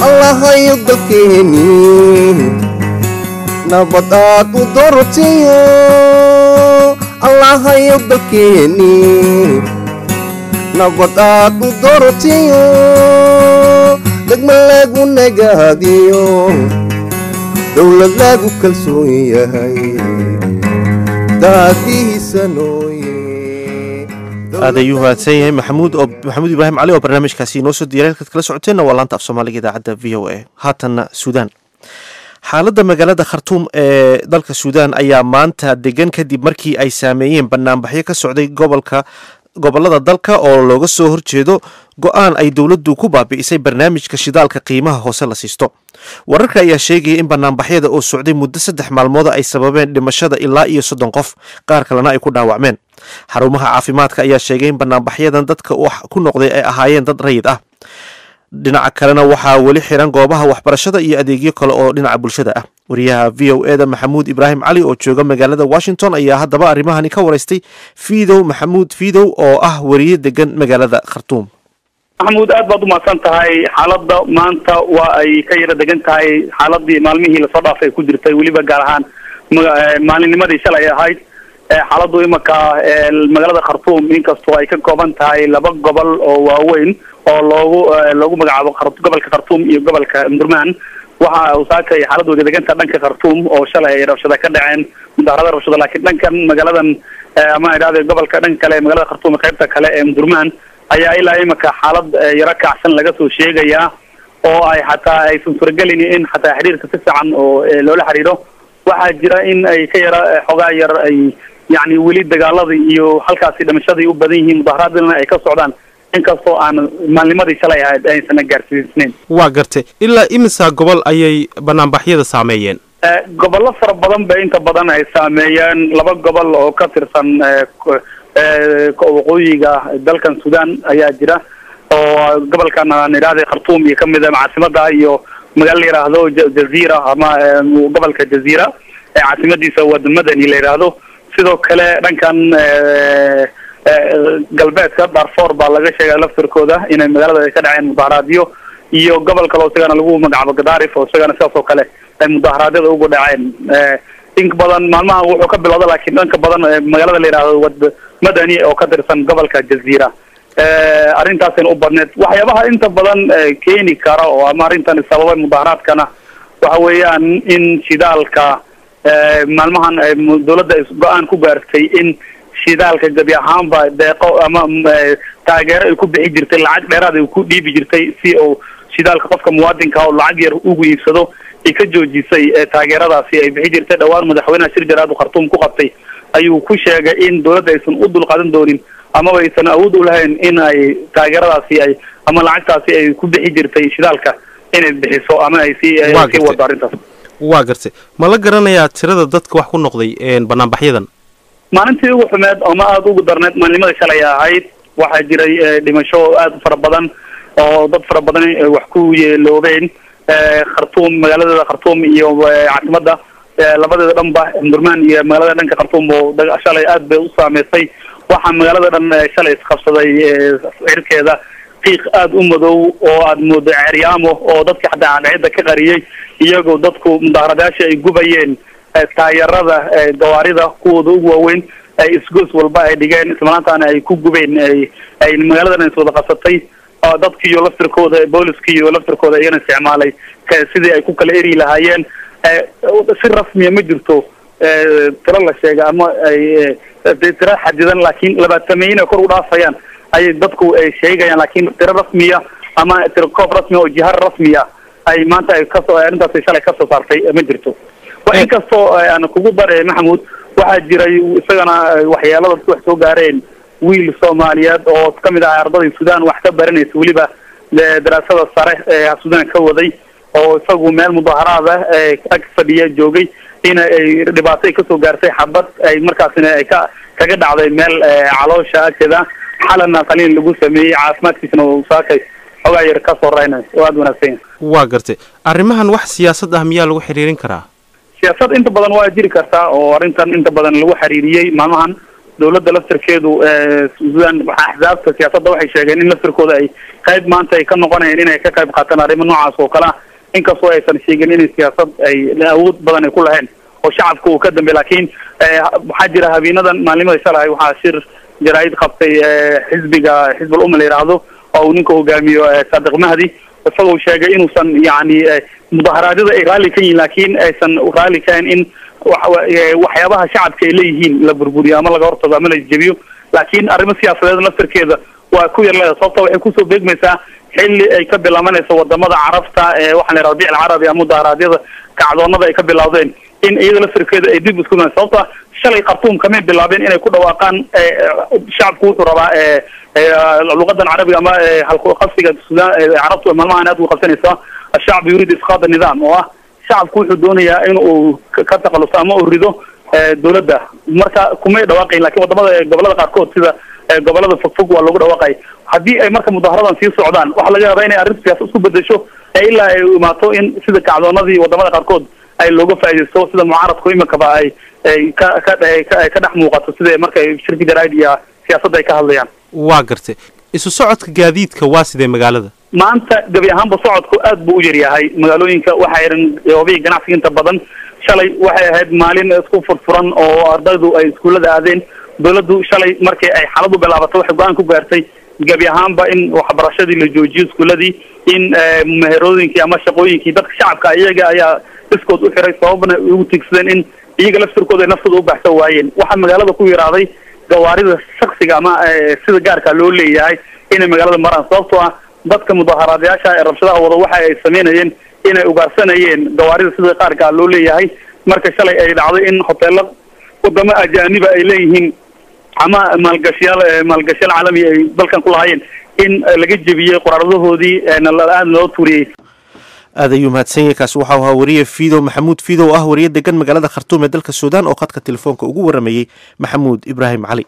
الله يضلكيني نبضات ودورتيو الله يضلكيني نبضات ودورتيو دقم لاقو نقاديو دولة لاقو كالسوية هاي دادي سنوي هذا يوها تسيه محمود إبراهيم علي وبرنامج كاسي نوسو ديالك كلا سocoteenna waa laanta af Soomaaliga idaacada VOA haatan Suudaan xaaladda magaalada Khartoum ee dalka Suudaan ayaa maanta degan kadib markii ay saameeyeen banaanbaxyo ka socday gobolada dalka oo looga soo horjeedo go'aan ay dawladdu ku baabi'isay barnaamijka shidaalka qiimaha hoose la siisto wararka ayaa sheegaya in banaanbaxyada oo socday muddo 3 maalmood ay sababeen dhimashada ilaa iyo 30 qof qaar kalena ay ku dhaawacmeen xarumaha caafimaadka ayaa sheegay in banaanbaxyadan dadka ku noqday ay ahaayeen dad rayid ah dhinaca kalena waxaa weli xiran goobaha waxbarashada iyo adeegyo kale oo dhinaca bulshada ah wariyaha VOA da Maxamuud Ibraahim Cali oo jooga magaalada Washington ayaa haddaba arrimahani ka wareystay Maxamuud Fiidow oo ah wariye degan magaalada Khartoum maxamuud aad baad u mahadsan tahay xaaladda maanta waa ay ka yara degan tahay xaaladii maalmihii lasoo dhaafay ku jirtay weliba gaar ahaan maalinnimadii shalay ahayd xaaladdu imaka magaalada Khartoum inkastoo ay ka kooban tahay 2 gobol oo waaweyn oo loogu magacaabo gobolka Khartoum iyo gobolka Omdurman waxa uu saakay xaaladdu deganta dhanka Khartoum oo shalay ay rabshado ka dhaceen mudaharada rabshado laakiin dhankan magaaladan ama iraade gobolka dhanka kale magaalada Khartoum qaybta kale ee Omdurman ayaa ilaa imaka xaalad yara kacsan laga soo sheegaya oo ay xataa ay suurtagelin in xataa xiriirka si fiican oo loola xiriiro waxa jira in ay ka yara xogaa yar ay يعني ولي دجالة iyo halkaasi dhamashadii u badan yihiin mudaharaadna ay ka socdaan inkastoo aan maalnimadii shalay aysan gaarsiisnayn waa gartay ilaa imisa gobol ayay banaanbaxyada saameeyeen gobollo fara badan bay inta badan ay saameeyeen 2 gobol oo ka tirsan waqooyiga dalkan Suudaan ayaa jira oo gobolkan Nairobi Khartoum iyo kamid ah caasimadda iyo magaalo yiraahdo Jazeera ama gobolka Jazeera caasimadiisa wadamada la yiraahdo sidoo kale dhankan galbeedka Darfur baa laga sheegay laftirkooda inay magaalada ay ka dhaceen mudaharaadyo iyo gobol kale oo isagana lagu magacaabo Gadarif oo isagana sidoo kale ay mudaharaadada ugu dhaceen in badan maalmaha wuxuu ka bilowday laakiin dhanka badan magaalada la yiraahdo Madani oo ka tirsan gobolka Jazeera arrintaasina u badneed waxyaabaha inta badan keeni kara oo ama arrintan sababay mudaharaadkana waxa weeyaan in shidaalka maalmahan dawladda go'aan ku gaartay in shidaalka gabi ahaanba deeqo ama taageero ay ku bixi jirtay lacag dheeraad ay ku dhiibi jirtay si oo shidaalka qofka muwaadinka oo lacag yar ugu iibsado ay ka joojisay taageeradaasi ay bixi jirtay dhawaan madaxweynaha shirjaraad Khartoum ku qabtay ayuu ku sheegay in dawladda aysan u dulqaadan doonin ama aysan awood u lahayn in ay taageeradaasi ay ama lacagtaasi ay ku bixi jirtay shidaalka inay bixiso ama ay si wado arrintaas waa gartay ma la garanayaa tirada dadka wax ku noqday banaanbaxyadan maalintii ugu xumeed ama aad ugu darneed maalinimada shalay ahayd waxa jiray dhimasho aad fara badan oo dad fara badan wax ku yeeloobeen Khartoum magaalada Khartoum iyo caasimadda labadeeda dhanba Omdurman iyo magaalada dhanka Khartoum oo shalay aad bay u saameysay waxa magaalada dhan shalay isqabsaday cirkeeda qiiq aad u madow oo aad moodo Ciryaamo oo dadka xataa cadceeda ka qariyay iyagoo dadku mudaharadaasha ay gubayeen taayarada gawaarida kuwooda ugu waaweyn ay isgoos walba ay dhigeen islamarkaana ay ku gubeen ay magaaladan soo qasatay dadkiiyo laftirkooda booliskiiyo laftirkooda ayana isticmaalay sidii ay ku kala eri lahaayeen si rasmi ma jirto tiro la sheegay ama ay tiro xadidan laakiin 20 kor u dhaafayaan ay dadku ay sheegayaan laakiin tiro rasmiya ama tiro koob rasmi oo jihar rasmiya ay maanta ay ka soo arintaas shalay ka soo saartay ma jirto waa inkastoo aan kugu daray Maxamuud waxa jiray isagana waxyeelada wax soo gaareen wiil Soomaaliyeed oo kamid ah ardayda Suudaan wax ka baranaysa waliba daraasada sare ee Suudaan ka waday oo isagu meel mudaharaada ag fadhiya joogay in ay dhibaato ka soo gaartay xabad ay markaasina ay kaga dhacday meel caloosha agteeda xalana qalin lagu sameeyay caafimaadkiisana uu saakay ogaa yar ka soo raynay waad wanaagsan waa gartay arrimahan wax siyaasad ah miyaa lagu xiriirin karaa siyaasad inta badan waa jiri kartaa oo arrintan inta badan lagu xiriiriyay maalmahan dowladda laftirkeedu suudaan waxaa axsaabta siyaasadda waxay sheegeen in laftirkooda ay qayb maanta ay ka noqonayeen inay ka qayb qaataan arrimo noocaas oo kale ah inkastoo aysan sheegin inay siyaasad ay awood badan ay ku lahayn oo shacabka uu ka dambe laakiin waxaa jira habeenadan maalimada shalay waxaa shir jaraa'id qabtay xisbiga xisbul umma la yidhaahdo oo uu ninka hogaamiyo Saadiq Mahdi isagoo sheegay inuusan yani mudaharaadyada ay raali ka yihiin laakiin aysan raali ka in waxyaabaha shacabka ay leeyihiin la burburiyo ama laga hortago ama la jabiyo laakiin arrimo siyaasadeed laftirkeeda waa ku yar leedahay sababta waxay kusoo beegmaysaa xilli ay ka bilaabanayso wadamada carabta waxaa la yidhahdaa biic alcarabi ama mudaharaadyada kacdoonada ay ka bilowdeen in iyada laftirkeeda ay dib isku imaan sababta shalay Khartoum kamay bilaabeen inay ku dhawaaqaan shacabku wuxuu rabaa luqadan carabiga ama halku qasiga Suudaan carabtu maalmahan aad u qabsanaysa الشعب يريد إسقاط النظام oo ah shacabku wuxuu doonayaa in uu ka taqaluso ama uu rido dawladda marka kuma dhawaaqay laakiin wadamada gobolada qaarkood sida gobolada fogfog waa lagu dhawaaqay haddii ay marka mudaharadan sii socdaan waxa laga yaabaa inay arrintu siyaasad isku bedesho ilaa ay imaato in sida kacdoonadii wadamada qaarkood ay looga faa'iideysto sida mucaaradku imankaba ay ka dhex muuqato sida markay shirki jaraa'id iyo siyaasadda ay ka hadlayaan waa gartay isu socodka gaadiidka waa sidee magaalada maanta gabi ahaanba socodku aad buu u yar yahay magaalooyinka waxaa xiran goobaha ganacsiga inta badan shalay waxay ahayd maalin isku furfuran oo ardaydu ay iskuulada aadeen dawladdu shalay markii ay xaaladu bilaabatay waxay go'aan ku gaartay gabi ahaanba in waxbarashadii la joojiyo iskuuladii in meherooyinkii ama shaqooyinkii dadka shacabka iyaga ayaa iskood u xiray sababna ugu tigsadeen in iyaga laftirkooda ay naftooda u baxsan waayeen waxaa magaalada ku yaraaday gawaarida shaksiga ama sida gaarka loo leeyahay inay magaalada maraan sababtoo ah dadka mudaharaadayaasha ee rabshadaha wada waxa ay sameynayeen inay ugaarsanayeen gawaarida sida qaarka loo leeyahay marka shalay ay dhacday in hoteelo wadamo ajaaniba ay leeyihiin ama maalgashiyaal caalami ay dalkan ku lahaayeen in laga jebiyey qoraaradahoodii aad loo tuuriyey aad ayuu mahadsan yahay kaasi waxau ahaa wariye fiidow maxamuud fiidow ah wariye degan magaalada Khartoum ee dalka Suudaan oo khadka telefoonka ugu waramayay Maxamuud Ibraahim Cali